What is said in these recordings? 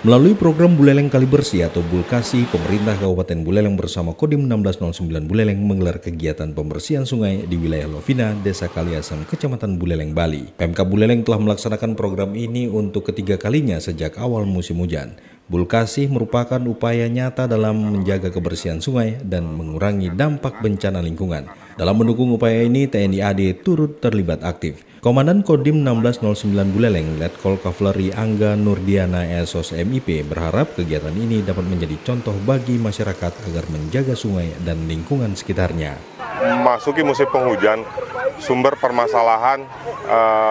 Melalui program Buleleng Kali Bersih atau Bulkasi, pemerintah Kabupaten Buleleng bersama Kodim 1609 Buleleng menggelar kegiatan pembersihan sungai di wilayah Lovina, Desa Kaliasem, Kecamatan Buleleng, Bali. Pemkab Buleleng telah melaksanakan program ini untuk ketiga kalinya sejak awal musim hujan. Bulkasi merupakan upaya nyata dalam menjaga kebersihan sungai dan mengurangi dampak bencana lingkungan. Dalam mendukung upaya ini, TNI AD turut terlibat aktif. Komandan Kodim 1609 Buleleng, Letkol Kavaleri Angga Nurdiana SOS MIP berharap kegiatan ini dapat menjadi contoh bagi masyarakat agar menjaga sungai dan lingkungan sekitarnya. Memasuki musim penghujan, sumber permasalahan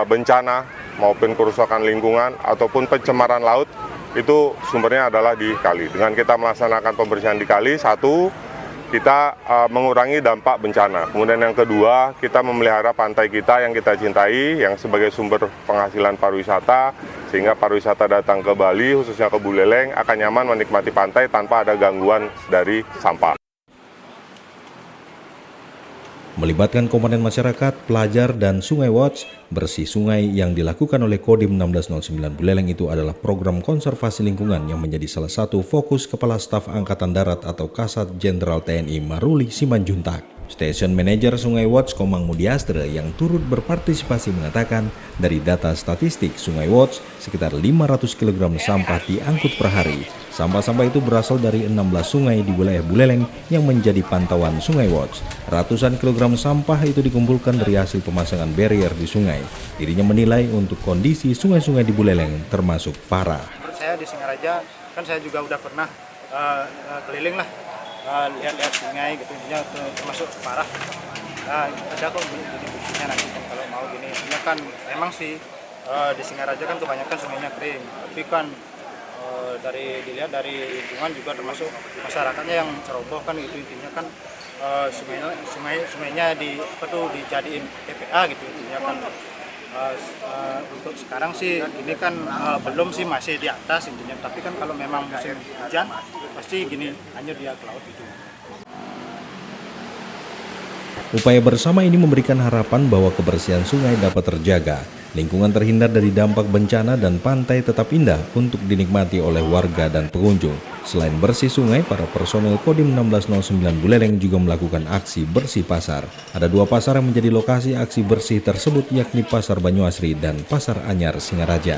bencana maupun kerusakan lingkungan ataupun pencemaran laut itu sumbernya adalah di kali. Dengan kita melaksanakan pembersihan di kali, satu, kita mengurangi dampak bencana. Kemudian yang kedua, kita memelihara pantai kita yang kita cintai, yang sebagai sumber penghasilan pariwisata, sehingga pariwisata datang ke Bali, khususnya ke Buleleng, akan nyaman menikmati pantai tanpa ada gangguan dari sampah. Melibatkan komponen masyarakat, pelajar, dan Sungai Watch, bersih sungai yang dilakukan oleh Kodim 1609 Buleleng itu adalah program konservasi lingkungan yang menjadi salah satu fokus Kepala Staf Angkatan Darat atau Kasat Jenderal TNI Maruli Simanjuntak. Station Manager Sungai Watch Komang Mudiastre yang turut berpartisipasi mengatakan dari data statistik Sungai Watch sekitar 500 kg sampah diangkut per hari. Sampah-sampah itu berasal dari 16 sungai di wilayah Buleleng yang menjadi pantauan Sungai Watch. Ratusan kilogram sampah itu dikumpulkan dari hasil pemasangan barrier di sungai. Dirinya menilai untuk kondisi sungai-sungai di Buleleng termasuk parah. Menurut saya di Singaraja kan saya juga udah pernah keliling lah. Lihat-lihat sungai gitu, termasuk parah. Ada kok buktinya nanti kan kalau mau gini. Ini kan memang sih di Singaraja kan kebanyakan sungainya kering, tapi kan dilihat dari lingkungan juga termasuk masyarakatnya yang ceroboh kan gitu, intinya kan sungainya dijadiin TPA gitu intinya kan. Untuk sekarang sih ini kan belum sih, masih di atas intinya, tapi kan kalau memang musim hujan pasti gini hanyut dia ke laut gitu. Upaya bersama ini memberikan harapan bahwa kebersihan sungai dapat terjaga, lingkungan terhindar dari dampak bencana dan pantai tetap indah untuk dinikmati oleh warga dan pengunjung. Selain bersih sungai, para personel Kodim 1609 Buleleng juga melakukan aksi bersih pasar. Ada dua pasar yang menjadi lokasi aksi bersih tersebut, yakni Pasar Banyuasri dan Pasar Anyar Singaraja.